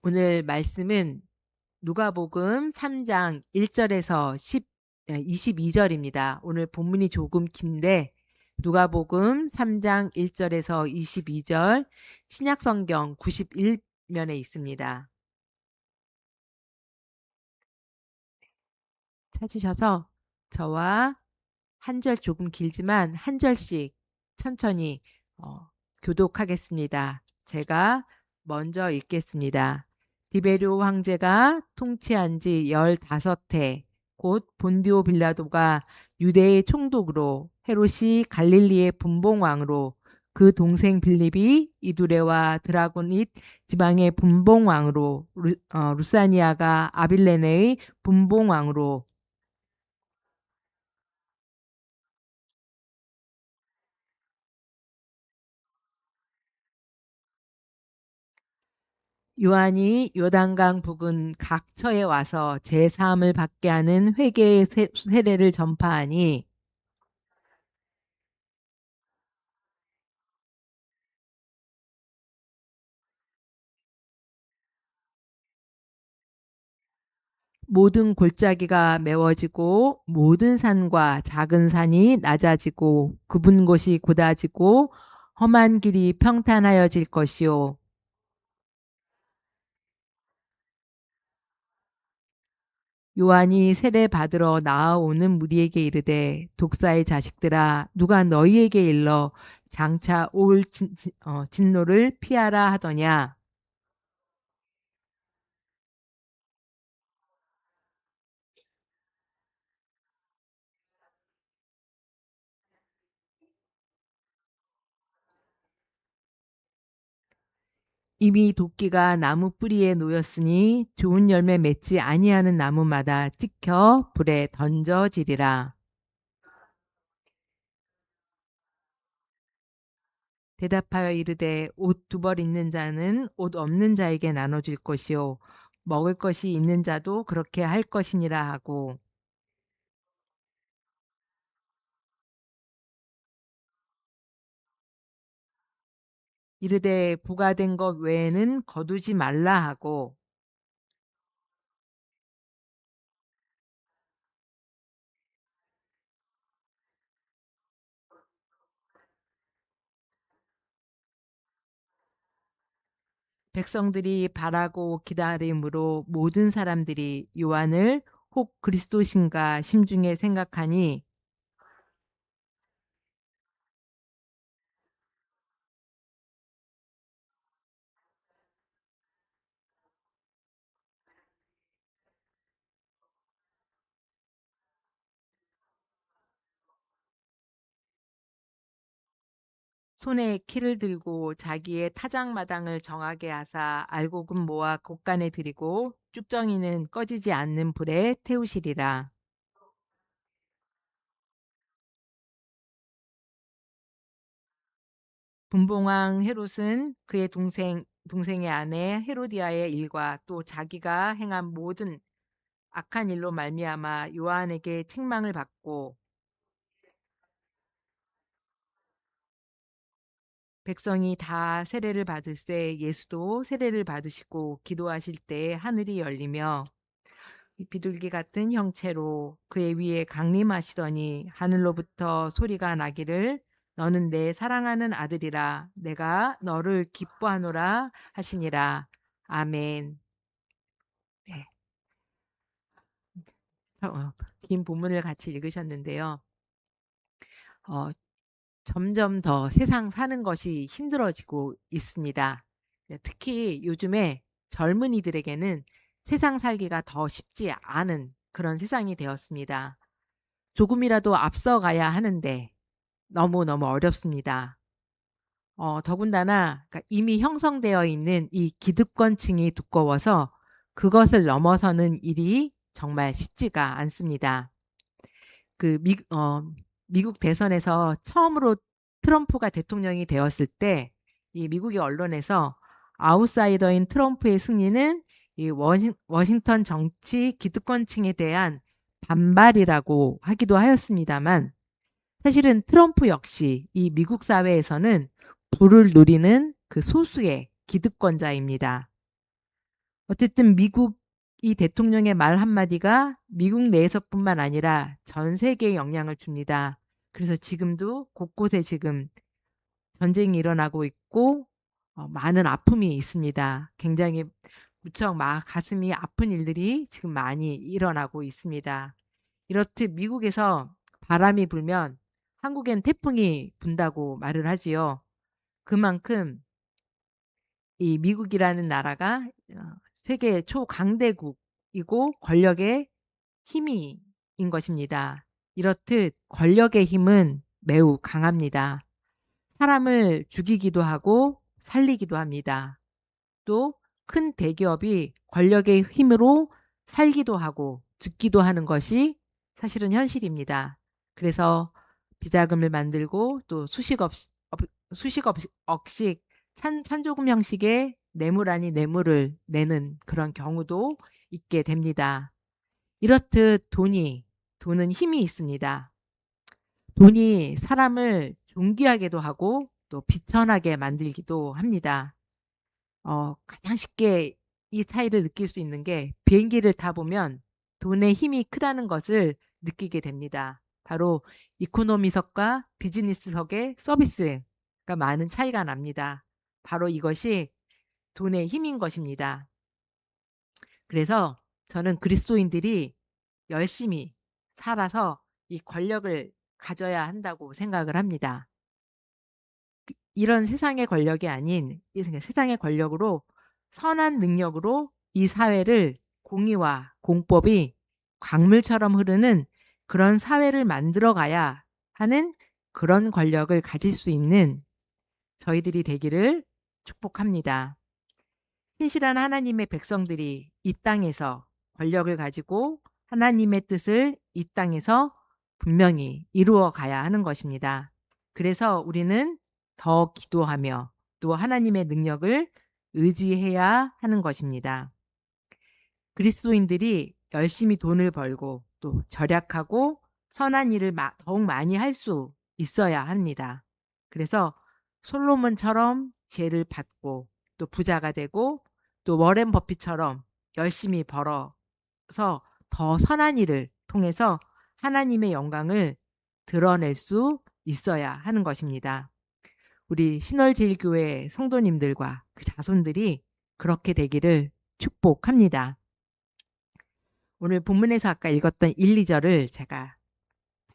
오늘 말씀은 누가복음 3장 1절에서 22절입니다. 오늘 본문이 조금 긴데 누가복음 3장 1절에서 22절 신약성경 91면에 있습니다. 찾으셔서 저와 한 절 조금 길지만 한 절씩 천천히 교독하겠습니다. 제가 먼저 읽겠습니다. 디베rio 황제가 통치한 지 15해 곧 본디오 빌라도가 유대의 총독으로 헤롯이 갈릴리의 분봉왕으로 그 동생 빌립이 이두레와 드라곤잇 지방의 분봉왕으로 루사니아가 아빌레네의 분봉왕으로 요한이 요단강 부근 각처에 와서 제사함을 받게 하는 회개의 세례를 전파하니 모든 골짜기가 메워지고 모든 산과 작은 산이 낮아지고 굽은 곳이 곧아지고 험한 길이 평탄하여질 것이요. 요한이 세례 받으러 나아오는 무리에게 이르되 독사의 자식들아 누가 너희에게 일러 장차 올 진노를 피하라 하더냐. 이미 도끼가 나무 뿌리에 놓였으니 좋은 열매 맺지 아니하는 나무마다 찍혀 불에 던져지리라. 대답하여 이르되 옷 두 벌 있는 자는 옷 없는 자에게 나눠줄 것이요 먹을 것이 있는 자도 그렇게 할 것이니라 하고 이르되 부과된 것 외에는 거두지 말라 하고 백성들이 바라고 기다림으로 모든 사람들이 요한을 혹 그리스도신가 심중에 생각하니 손에 키를 들고 자기의 타작마당을 정하게 하사 알곡은 모아 곳간에 들이고 쭉정이는 꺼지지 않는 불에 태우시리라. 분봉왕 헤롯은 그의 동생의 아내 헤로디아의 일과 또 자기가 행한 모든 악한 일로 말미암아 요한에게 책망을 받고 백성이 다 세례를 받을새 예수도 세례를 받으시고 기도하실 때 하늘이 열리며 이 비둘기 같은 형체로 그의 위에 강림하시더니 하늘로부터 소리가 나기를 너는 내 사랑하는 아들이라 내가 너를 기뻐하노라 하시니라. 아멘. 네. 어, 긴 본문을 같이 읽으셨는데요. 어, 점점 더 세상 사는 것이 힘들어지고 있습니다. 네, 특히 요즘에 젊은이들에게는 세상 살기가 더 쉽지 않은 그런 세상이 되었습니다. 조금이라도 앞서가야 하는데 너무너무 어렵습니다. 더군다나 그러니까 이미 형성되어 있는 이 기득권층이 두꺼워서 그것을 넘어서는 일이 정말 쉽지가 않습니다. 그 미국 대선에서 처음으로 트럼프가 대통령이 되었을 때 이 미국의 언론에서 아웃사이더인 트럼프의 승리는 이 워싱턴 정치 기득권층에 대한 반발이라고 하기도 하였습니다만 사실은 트럼프 역시 이 미국 사회에서는 부를 누리는 그 소수의 기득권자입니다. 어쨌든 미국 이 대통령의 말 한마디가 미국 내에서뿐만 아니라 전 세계에 영향을 줍니다. 그래서 지금도 곳곳에 지금 전쟁이 일어나고 있고 많은 아픔이 있습니다. 굉장히 무척 막 가슴이 아픈 일들이 지금 많이 일어나고 있습니다. 이렇듯 미국에서 바람이 불면 한국엔 태풍이 분다고 말을 하지요. 그만큼 이 미국이라는 나라가 세계 초강대국이고 권력의 힘이 인 것입니다. 이렇듯 권력의 힘은 매우 강합니다. 사람을 죽이기도 하고 살리기도 합니다. 또 큰 대기업이 권력의 힘으로 살기도 하고 죽기도 하는 것이 사실은 현실입니다. 그래서 비자금을 만들고 또 수식억씩 찬조금 형식의 뇌물 아닌 뇌물을 내는 그런 경우도 있게 됩니다. 이렇듯 돈은 힘이 있습니다. 돈이 사람을 존귀하게도 하고 또 비천하게 만들기도 합니다. 가장 쉽게 이 차이를 느낄 수 있는 게 비행기를 타보면 돈의 힘이 크다는 것을 느끼게 됩니다. 바로 이코노미석과 비즈니스석의 서비스가 많은 차이가 납니다. 바로 이것이 돈의 힘인 것입니다. 그래서 저는 그리스도인들이 열심히 살아서 이 권력을 가져야 한다고 생각을 합니다. 이런 세상의 권력이 아닌 세상의 권력으로 선한 능력으로 이 사회를 공의와 공법이 강물처럼 흐르는 그런 사회를 만들어 가야 하는 그런 권력을 가질 수 있는 저희들이 되기를 축복합니다. 신실한 하나님의 백성들이 이 땅에서 권력을 가지고 하나님의 뜻을 이 땅에서 분명히 이루어 가야 하는 것입니다. 그래서 우리는 더 기도하며 또 하나님의 능력을 의지해야 하는 것입니다. 그리스도인들이 열심히 돈을 벌고 또 절약하고 선한 일을 더욱 많이 할 수 있어야 합니다. 그래서 솔로몬처럼 죄를 받고 또 부자가 되고 또 워렌 버핏처럼 열심히 벌어서 더 선한 일을 통해서 하나님의 영광을 드러낼 수 있어야 하는 것입니다. 우리 신월제일교회 성도님들과 그 자손들이 그렇게 되기를 축복합니다. 오늘 본문에서 아까 읽었던 1, 2절을 제가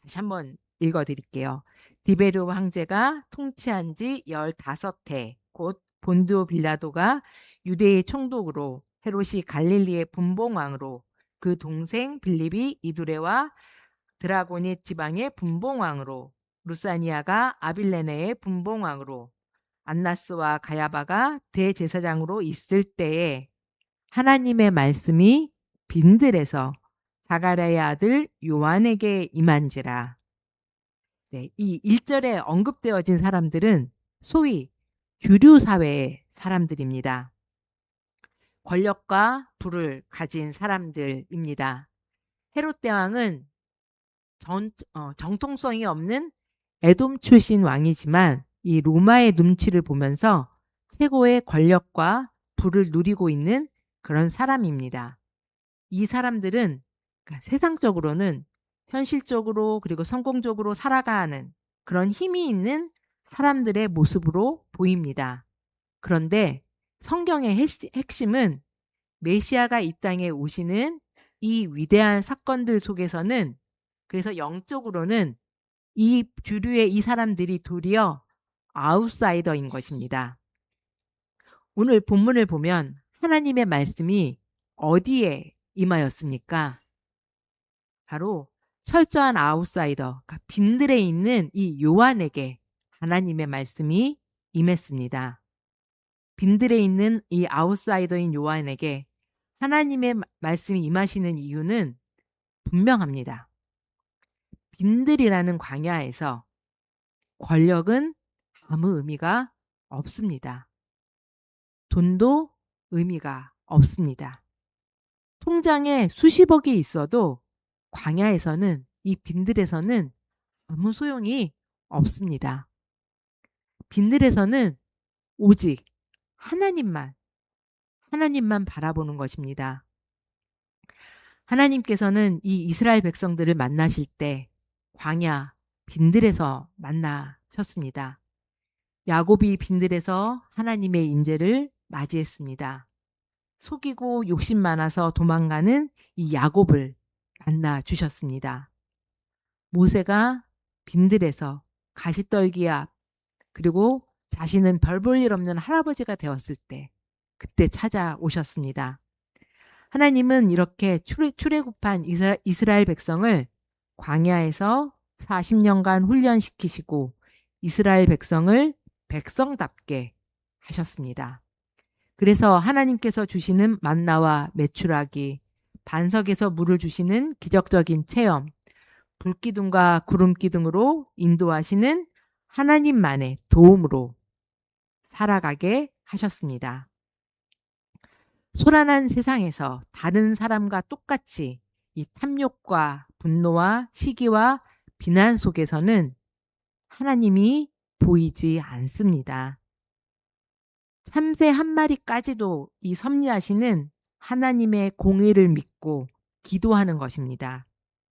다시 한번 읽어드릴게요. 디베르 황제가 통치한 지 15해 곧 본디오 빌라도가 유대의 총독으로 헤롯이 갈릴리의 분봉왕으로 그 동생 빌립이 이두레와 드라고니 지방의 분봉왕으로 루사니아가 아빌레네의 분봉왕으로 안나스와 가야바가 대제사장으로 있을 때에 하나님의 말씀이 빈들에서 사가랴의 아들 요한에게 임한지라. 네, 이 1절에 언급되어진 사람들은 소위 주류 사회의 사람들입니다. 권력과 부를 가진 사람들입니다. 헤롯 대왕은 정통성이 없는 에돔 출신 왕이지만 이 로마의 눈치를 보면서 최고의 권력과 부를 누리고 있는 그런 사람입니다. 이 사람들은 세상적으로는 현실적으로 그리고 성공적으로 살아가는 그런 힘이 있는 사람들의 모습으로 보입니다. 그런데 성경의 핵심은 메시아가 이 땅에 오시는 이 위대한 사건들 속에서는 그래서 영적으로는 이 주류의 이 사람들이 도리어 아웃사이더인 것입니다. 오늘 본문을 보면 하나님의 말씀이 어디에 임하였습니까? 바로 철저한 아웃사이더, 그러니까 빈들에 있는 이 요한에게 하나님의 말씀이 임했습니다. 빈들에 있는 이 아웃사이더인 요한에게 하나님의 말씀이 임하시는 이유는 분명합니다. 빈들이라는 광야에서 권력은 아무 의미가 없습니다. 돈도 의미가 없습니다. 통장에 수십억이 있어도 광야에서는 이 빈들에서는 아무 소용이 없습니다. 빈들에서는 오직 하나님만 하나님만 바라보는 것입니다. 하나님께서는 이 이스라엘 백성들을 만나실 때 광야 빈들에서 만나셨습니다. 야곱이 빈들에서 하나님의 인재를 맞이했습니다. 속이고 욕심 많아서 도망가는 이 야곱을 만나 주셨습니다. 모세가 빈들에서 가시떨기 앞, 그리고 자신은 별 볼 일 없는 할아버지가 되었을 때 그때 찾아오셨습니다. 하나님은 이렇게 출애굽한 이스라엘 백성을 광야에서 40년간 훈련시키시고 이스라엘 백성을 백성답게 하셨습니다. 그래서 하나님께서 주시는 만나와 메추라기, 반석에서 물을 주시는 기적적인 체험, 불기둥과 구름기둥으로 인도하시는 하나님만의 도움으로 살아가게 하셨습니다. 소란한 세상에서 다른 사람과 똑같이 이 탐욕과 분노와 시기와 비난 속에서는 하나님이 보이지 않습니다. 참새 한 마리까지도 이 섭리하시는 하나님의 공의를 믿고 기도하는 것입니다.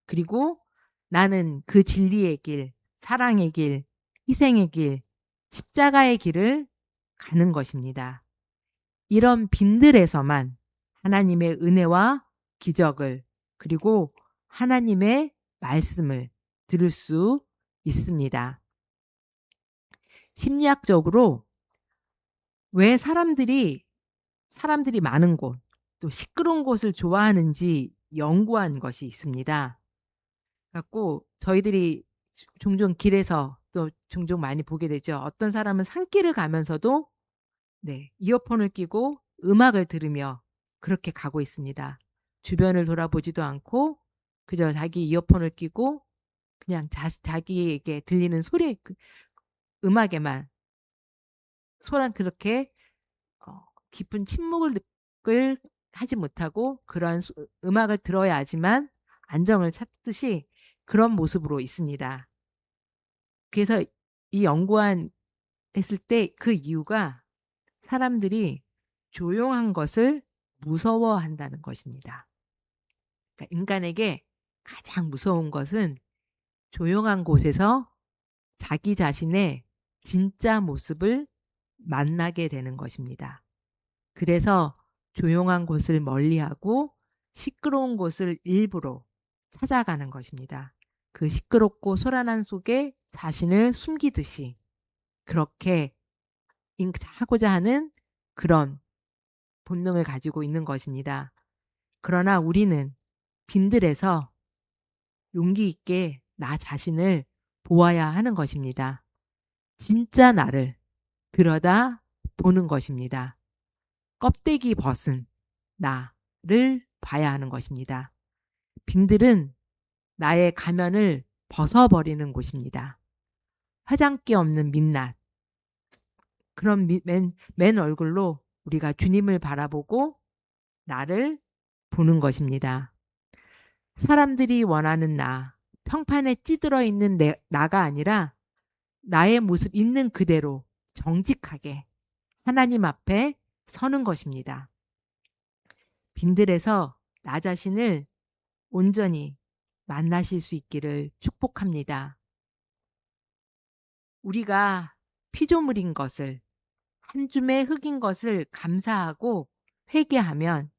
그리고 나는 그 진리의 길, 사랑의 길, 희생의 길, 십자가의 길을 가는 것입니다. 이런 빈들에서만 하나님의 은혜와 기적을, 그리고 하나님의 말씀을 들을 수 있습니다. 심리학적으로 왜 사람들이 많은 곳, 또 시끄러운 곳을 좋아하는지 연구한 것이 있습니다. 갖고 저희들이 종종 길에서 또 종종 많이 보게 되죠. 어떤 사람은 산길을 가면서도 이어폰을 끼고 음악을 들으며 그렇게 가고 있습니다. 주변을 돌아보지도 않고 그저 자기 이어폰을 끼고 그냥 자기에게 들리는 소리, 음악에만 그렇게 깊은 침묵을 하지 못하고 그러한 음악을 들어야지만 안정을 찾듯이 그런 모습으로 있습니다. 그래서 이 연구한 했을 때 그 이유가 사람들이 조용한 것을 무서워한다는 것입니다. 그러니까 인간에게 가장 무서운 것은 조용한 곳에서 자기 자신의 진짜 모습을 만나게 되는 것입니다. 그래서 조용한 곳을 멀리하고 시끄러운 곳을 일부러 찾아가는 것입니다. 그 시끄럽고 소란한 속에 자신을 숨기듯이 그렇게 하고자 하는 그런 본능을 가지고 있는 것입니다. 그러나 우리는 빈들에서 용기 있게 나 자신을 보아야 하는 것입니다. 진짜 나를 들여다 보는 것입니다. 껍데기 벗은 나를 봐야 하는 것입니다. 빈들은 나의 가면을 벗어버리는 곳입니다. 화장기 없는 민낯, 그런 맨 얼굴로 우리가 주님을 바라보고 나를 보는 것입니다. 사람들이 원하는 나, 평판에 찌들어 있는 나가 아니라 나의 모습 있는 그대로 정직하게 하나님 앞에 서는 것입니다. 빈들에서 나 자신을 온전히 만나실 수 있기를 축복합니다. 우리가 피조물인 것을, 한 줌의 흙인 것을 감사하고 회개하면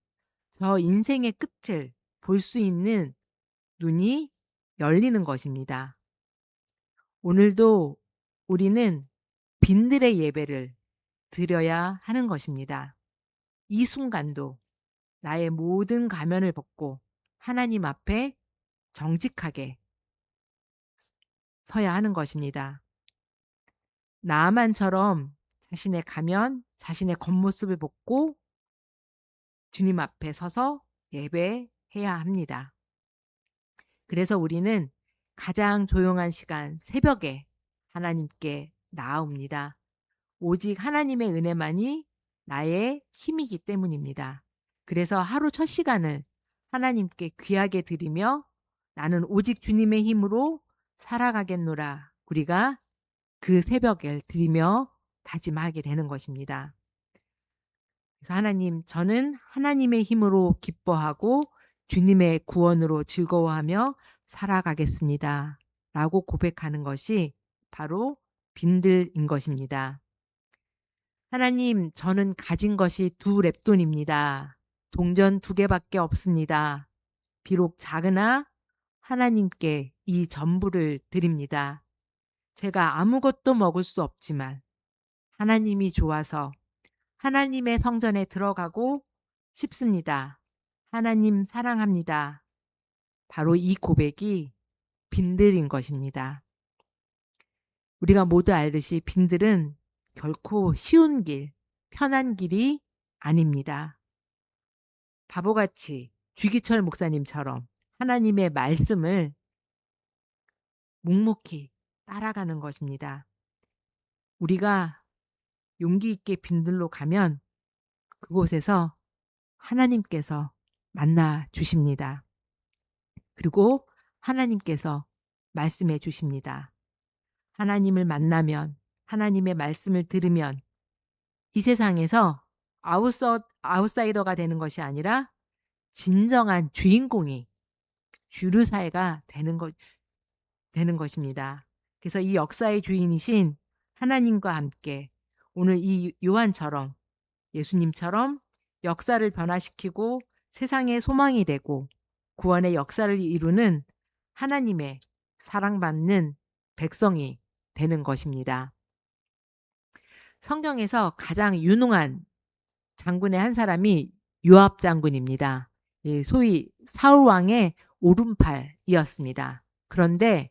저 인생의 끝을 볼 수 있는 눈이 열리는 것입니다. 오늘도 우리는 빈들의 예배를 드려야 하는 것입니다. 이 순간도 나의 모든 가면을 벗고 하나님 앞에 정직하게 서야 하는 것입니다. 나아만처럼 자신의 가면, 자신의 겉모습을 벗고 주님 앞에 서서 예배해야 합니다. 그래서 우리는 가장 조용한 시간 새벽에 하나님께 나아옵니다. 오직 하나님의 은혜만이 나의 힘이기 때문입니다. 그래서 하루 첫 시간을 하나님께 귀하게 드리며 나는 오직 주님의 힘으로 살아가겠노라. 우리가 그 새벽을 드리며 다짐하게 되는 것입니다. 그래서 하나님, 저는 하나님의 힘으로 기뻐하고 주님의 구원으로 즐거워하며 살아가겠습니다. 라고 고백하는 것이 바로 빈들인 것입니다. 하나님, 저는 가진 것이 2 랩돈입니다. 동전 2개밖에 없습니다. 비록 작으나 하나님께 이 전부를 드립니다. 제가 아무것도 먹을 수 없지만 하나님이 좋아서 하나님의 성전에 들어가고 싶습니다. 하나님 사랑합니다. 바로 이 고백이 빈들인 것입니다. 우리가 모두 알듯이 빈들은 결코 쉬운 길, 편한 길이 아닙니다. 바보같이 주기철 목사님처럼 하나님의 말씀을 묵묵히 따라가는 것입니다. 우리가 용기 있게 빈들로 가면 그곳에서 하나님께서 만나 주십니다. 그리고 하나님께서 말씀해 주십니다. 하나님을 만나면, 하나님의 말씀을 들으면 이 세상에서 아웃사이더가 되는 것이 아니라 진정한 주인공이, 주류사회가 되는 것입니다. 그래서 이 역사의 주인이신 하나님과 함께 오늘 이 요한처럼, 예수님처럼 역사를 변화시키고 세상의 소망이 되고 구원의 역사를 이루는 하나님의 사랑받는 백성이 되는 것입니다. 성경에서 가장 유능한 장군의 한 사람이 요압 장군입니다. 소위 사울 왕의 오른팔이었습니다. 그런데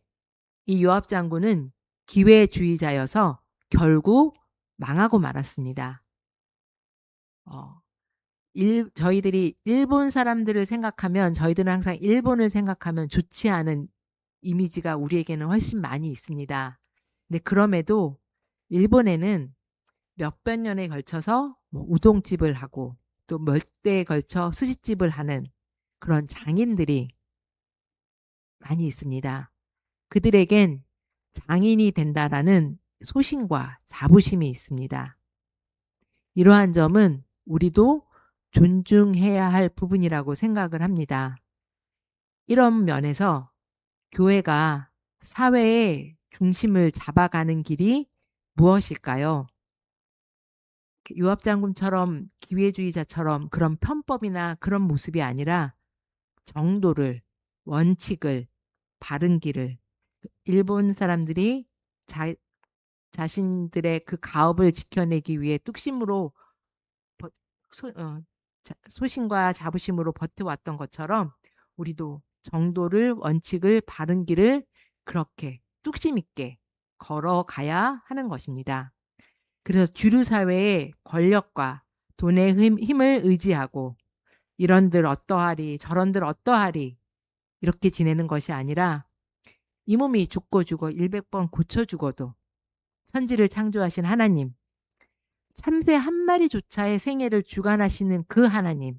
이 요압 장군은 기회주의자여서 결국 망하고 말았습니다. 저희들이 일본 사람들을 생각하면, 저희들은 항상 일본을 생각하면 좋지 않은 이미지가 우리에게는 훨씬 많이 있습니다. 근데 그럼에도 일본에는 몇백 년에 걸쳐서 우동집을 하고 또 몇 대에 걸쳐 스시집을 하는 그런 장인들이 많이 있습니다. 그들에겐 장인이 된다라는 소신과 자부심이 있습니다. 이러한 점은 우리도 존중해야 할 부분이라고 생각을 합니다. 이런 면에서 교회가 사회의 중심을 잡아가는 길이 무엇일까요? 요압 장군처럼 기회주의자처럼 그런 편법이나 그런 모습이 아니라 정도를, 원칙을, 바른 길을, 일본 사람들이 자신들의 그 가업을 지켜내기 위해 뚝심으로 소신과 자부심으로 버텨왔던 것처럼 우리도 정도를, 원칙을, 바른 길을 그렇게 뚝심 있게 걸어가야 하는 것입니다. 그래서 주류 사회의 권력과 돈의 힘을 의지하고 이런들 어떠하리 저런들 어떠하리 이렇게 지내는 것이 아니라 이 몸이 죽고 100번 고쳐 죽어도 천지를 창조하신 하나님, 참새 한 마리조차의 생애를 주관하시는 그 하나님,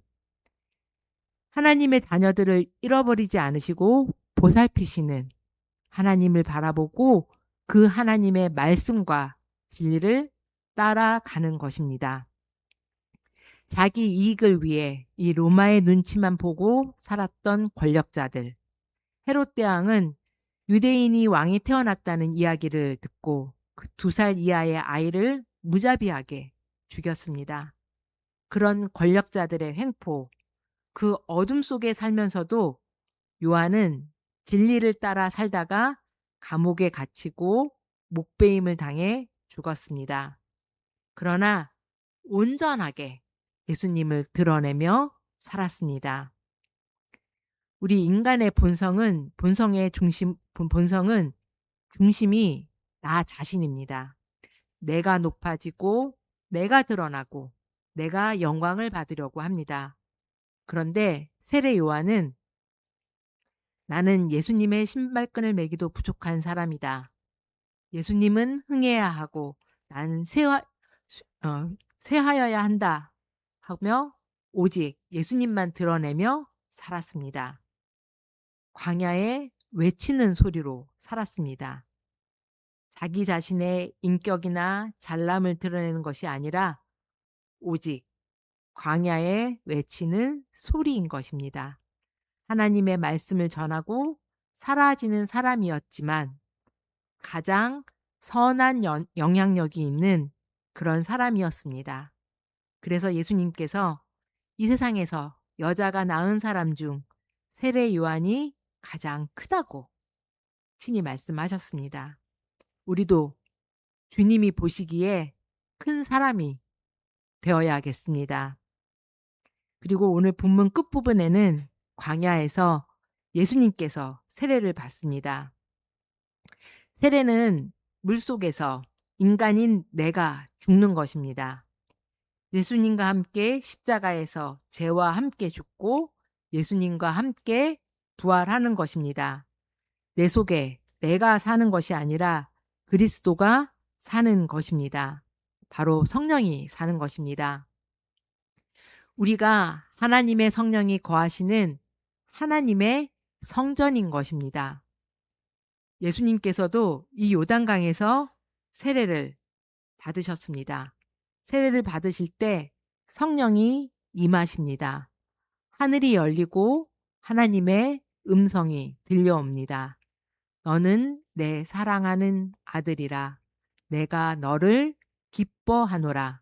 하나님의 자녀들을 잃어버리지 않으시고 보살피시는 하나님을 바라보고 그 하나님의 말씀과 진리를 따라가는 것입니다. 자기 이익을 위해 이 로마의 눈치만 보고 살았던 권력자들. 헤롯 대왕은 유대인이 왕이 태어났다는 이야기를 듣고 그 2살 이하의 아이를 무자비하게 죽였습니다. 그런 권력자들의 횡포, 그 어둠 속에 살면서도 요한은 진리를 따라 살다가 감옥에 갇히고 목베임을 당해 죽었습니다. 그러나 온전하게 예수님을 드러내며 살았습니다. 우리 인간의 본성의 중심이 나 자신입니다. 내가 높아지고 내가 드러나고 내가 영광을 받으려고 합니다. 그런데 세례 요한은 나는 예수님의 신발끈을 매기도 부족한 사람이다. 예수님은 흥해야 하고 나는 쇠하여야 한다 하며 오직 예수님만 드러내며 살았습니다. 광야에 외치는 소리로 살았습니다. 자기 자신의 인격이나 잘남을 드러내는 것이 아니라 오직 광야에 외치는 소리인 것입니다. 하나님의 말씀을 전하고 사라지는 사람이었지만 가장 선한 영향력이 있는 그런 사람이었습니다. 그래서 예수님께서 이 세상에서 여자가 낳은 사람 중 세례 요한이 가장 크다고 친히 말씀하셨습니다. 우리도 주님이 보시기에 큰 사람이 되어야겠습니다. 그리고 오늘 본문 끝부분에는 광야에서 예수님께서 세례를 받습니다. 세례는 물속에서 인간인 내가 죽는 것입니다. 예수님과 함께 십자가에서 죄와 함께 죽고 예수님과 함께 부활하는 것입니다. 내 속에 내가 사는 것이 아니라 그리스도가 사는 것입니다. 바로 성령이 사는 것입니다. 우리가 하나님의 성령이 거하시는 하나님의 성전인 것입니다. 예수님께서도 이 요단강에서 세례를 받으셨습니다. 세례를 받으실 때 성령이 임하십니다. 하늘이 열리고 하나님의 음성이 들려옵니다. 너는 내 사랑하는 아들이라. 내가 너를 기뻐하노라.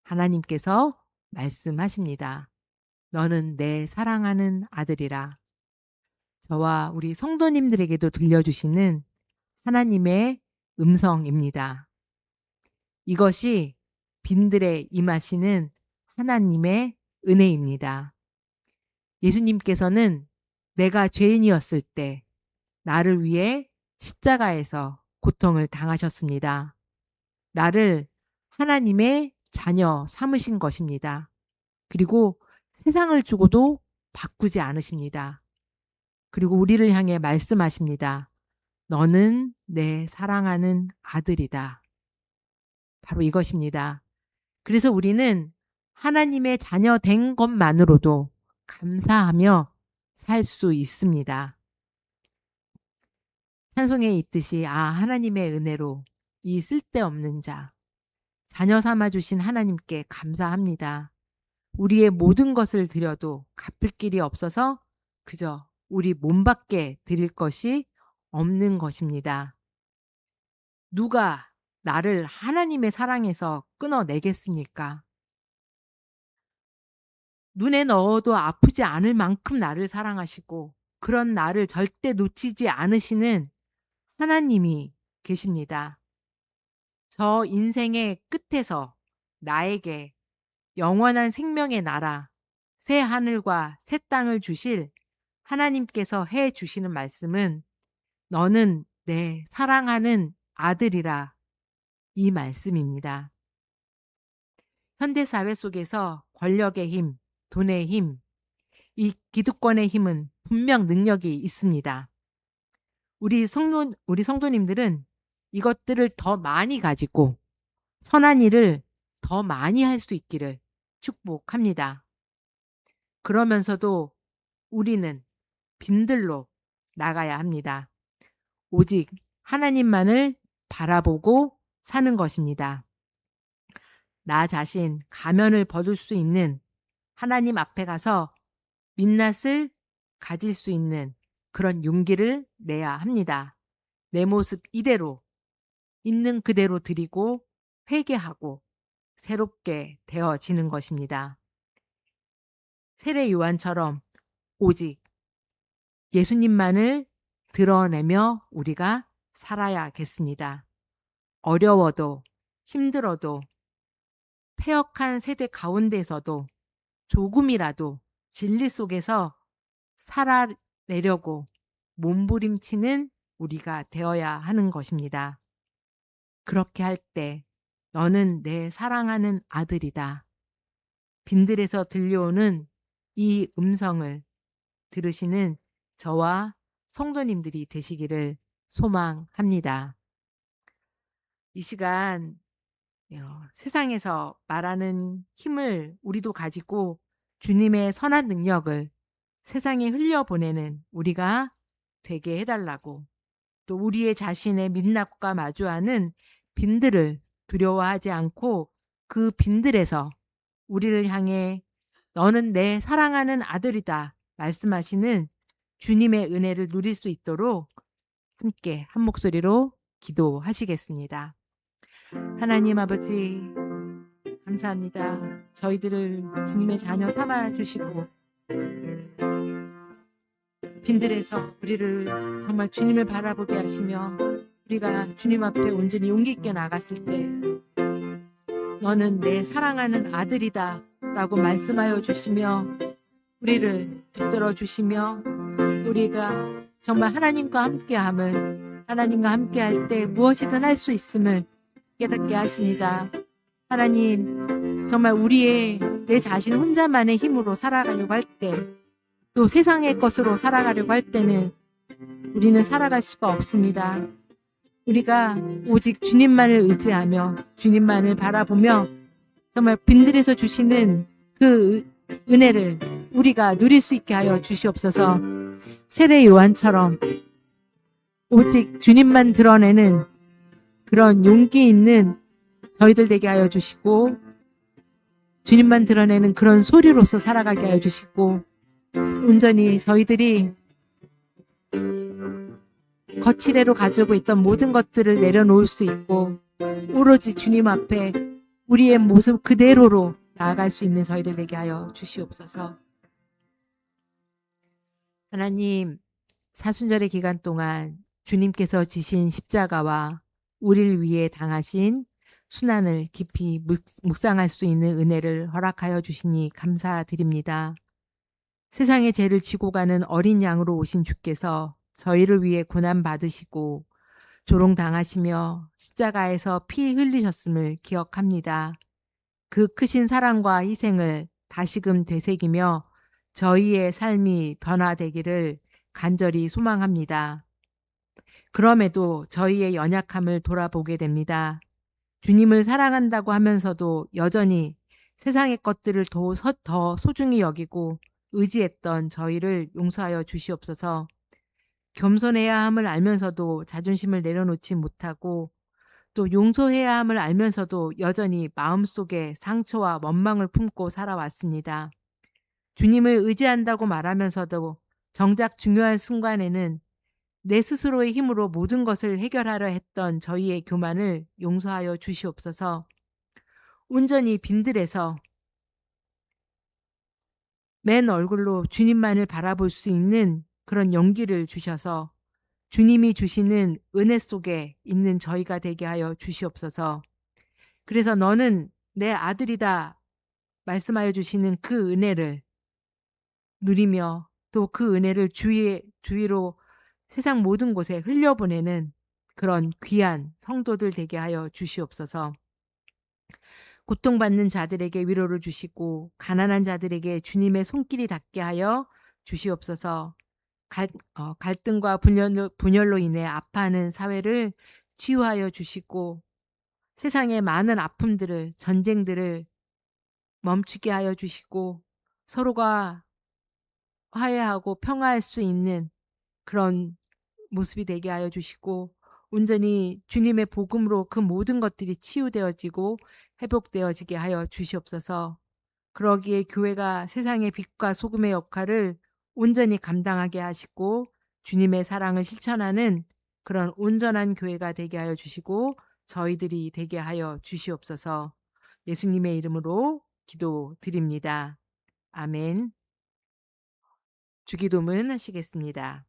하나님께서 말씀하십니다. 너는 내 사랑하는 아들이라. 저와 우리 성도님들에게도 들려주시는 하나님의 음성입니다. 이것이 빈들에 임하시는 하나님의 은혜입니다. 예수님께서는 내가 죄인이었을 때 나를 위해 십자가에서 고통을 당하셨습니다. 나를 하나님의 자녀 삼으신 것입니다. 그리고 세상을 주고도 바꾸지 않으십니다. 그리고 우리를 향해 말씀하십니다. 너는 내 사랑하는 아들이다. 바로 이것입니다. 그래서 우리는 하나님의 자녀 된 것만으로도 감사하며 살 수 있습니다. 찬송에 있듯이 하나님의 은혜로 이 쓸데없는 자, 자녀 삼아주신 하나님께 감사합니다. 우리의 모든 것을 드려도 갚을 길이 없어서 그저 우리 몸밖에 드릴 것이 없는 것입니다. 누가 나를 하나님의 사랑에서 끊어내겠습니까? 눈에 넣어도 아프지 않을 만큼 나를 사랑하시고 그런 나를 절대 놓치지 않으시는 하나님이 계십니다. 저 인생의 끝에서 나에게 영원한 생명의 나라, 새 하늘과 새 땅을 주실 하나님께서 해 주시는 말씀은 너는 내 사랑하는 아들이라 이 말씀입니다. 현대사회 속에서 권력의 힘, 돈의 힘, 이 기득권의 힘은 분명 능력이 있습니다. 우리 성도님들은 이것들을 더 많이 가지고 선한 일을 더 많이 할 수 있기를 축복합니다. 그러면서도 우리는 빈들로 나가야 합니다. 오직 하나님만을 바라보고 사는 것입니다. 나 자신 가면을 벗을 수 있는 하나님 앞에 가서 민낯을 가질 수 있는 그런 용기를 내야 합니다. 내 모습 이대로 있는 그대로 드리고 회개하고 새롭게 되어지는 것입니다. 세례 요한처럼 오직 예수님만을 드러내며 우리가 살아야겠습니다. 어려워도 힘들어도 패역한 세대 가운데서도 조금이라도 진리 속에서 살아내려고 몸부림치는 우리가 되어야 하는 것입니다. 그렇게 할 때 너는 내 사랑하는 아들이다. 빈들에서 들려오는 이 음성을 들으시는 저와 성도님들이 되시기를 소망합니다. 이 시간 세상에서 말하는 힘을 우리도 가지고 주님의 선한 능력을 세상에 흘려보내는 우리가 되게 해달라고, 또 우리의 자신의 민낯과 마주하는 빈들을 두려워하지 않고 그 빈들에서 우리를 향해 너는 내 사랑하는 아들이다 말씀하시는 주님의 은혜를 누릴 수 있도록 함께 한 목소리로 기도하시겠습니다. 하나님 아버지, 감사합니다. 저희들을 주님의 자녀 삼아 주시고 빈들에서 우리를 정말 주님을 바라보게 하시며 우리가 주님 앞에 온전히 용기 있게 나갔을 때 너는 내 사랑하는 아들이다 라고 말씀하여 주시며 우리를 붙들어 주시며 우리가 정말 하나님과 함께함을, 하나님과 함께할 때 무엇이든 할 수 있음을 깨닫게 하십니다. 하나님, 정말 우리의 내 자신 혼자만의 힘으로 살아가려고 할 때, 또 세상의 것으로 살아가려고 할 때는 우리는 살아갈 수가 없습니다. 우리가 오직 주님만을 의지하며 주님만을 바라보며 정말 빈들에서 주시는 그 은혜를 우리가 누릴 수 있게 하여 주시옵소서. 세례 요한처럼 오직 주님만 드러내는 그런 용기 있는 저희들 되게 하여 주시고 주님만 드러내는 그런 소리로서 살아가게 하여 주시고 온전히 저희들이 거칠애로 가지고 있던 모든 것들을 내려놓을 수 있고 오로지 주님 앞에 우리의 모습 그대로로 나아갈 수 있는 저희들 되게 하여 주시옵소서. 하나님, 사순절의 기간 동안 주님께서 지신 십자가와 우리를 위해 당하신 순환을 깊이 묵상할 수 있는 은혜를 허락하여 주시니 감사드립니다. 세상의 죄를 지고 가는 어린 양으로 오신 주께서 저희를 위해 고난 받으시고 조롱당하시며 십자가에서 피 흘리셨음을 기억합니다. 그 크신 사랑과 희생을 다시금 되새기며 저희의 삶이 변화되기를 간절히 소망합니다. 그럼에도 저희의 연약함을 돌아보게 됩니다. 주님을 사랑한다고 하면서도 여전히 세상의 것들을 더 소중히 여기고 의지했던 저희를 용서하여 주시옵소서. 겸손해야 함을 알면서도 자존심을 내려놓지 못하고 또 용서해야 함을 알면서도 여전히 마음속에 상처와 원망을 품고 살아왔습니다. 주님을 의지한다고 말하면서도 정작 중요한 순간에는 내 스스로의 힘으로 모든 것을 해결하려 했던 저희의 교만을 용서하여 주시옵소서. 온전히 빈들에서 맨 얼굴로 주님만을 바라볼 수 있는 그런 용기를 주셔서 주님이 주시는 은혜 속에 있는 저희가 되게 하여 주시옵소서. 그래서 너는 내 아들이다 말씀하여 주시는 그 은혜를 누리며 또 그 은혜를 주위로 세상 모든 곳에 흘려보내는 그런 귀한 성도들 되게 하여 주시옵소서. 고통받는 자들에게 위로를 주시고 가난한 자들에게 주님의 손길이 닿게 하여 주시옵소서. 갈등과 분열로 인해 아파하는 사회를 치유하여 주시고 세상의 많은 아픔들을, 전쟁들을 멈추게 하여 주시고 서로가 화해하고 평화할 수 있는 그런 모습이 되게 하여 주시고 온전히 주님의 복음으로 그 모든 것들이 치유되어지고 회복되어지게 하여 주시옵소서. 그러기에 교회가 세상의 빛과 소금의 역할을 온전히 감당하게 하시고 주님의 사랑을 실천하는 그런 온전한 교회가 되게 하여 주시고 저희들이 되게 하여 주시옵소서. 예수님의 이름으로 기도드립니다. 아멘. 주기도문 하시겠습니다.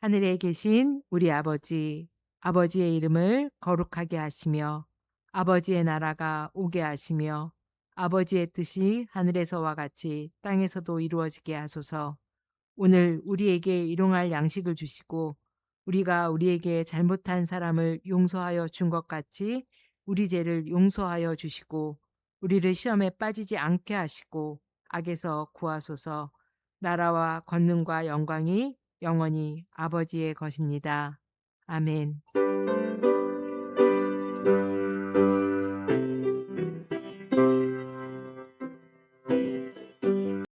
하늘에 계신 우리 아버지, 아버지의 이름을 거룩하게 하시며 아버지의 나라가 오게 하시며 아버지의 뜻이 하늘에서와 같이 땅에서도 이루어지게 하소서. 오늘 우리에게 일용할 양식을 주시고 우리가 우리에게 잘못한 사람을 용서하여 준 것 같이 우리 죄를 용서하여 주시고 우리를 시험에 빠지지 않게 하시고 악에서 구하소서. 나라와 권능과 영광이 영원히 아버지의 것입니다. 아멘.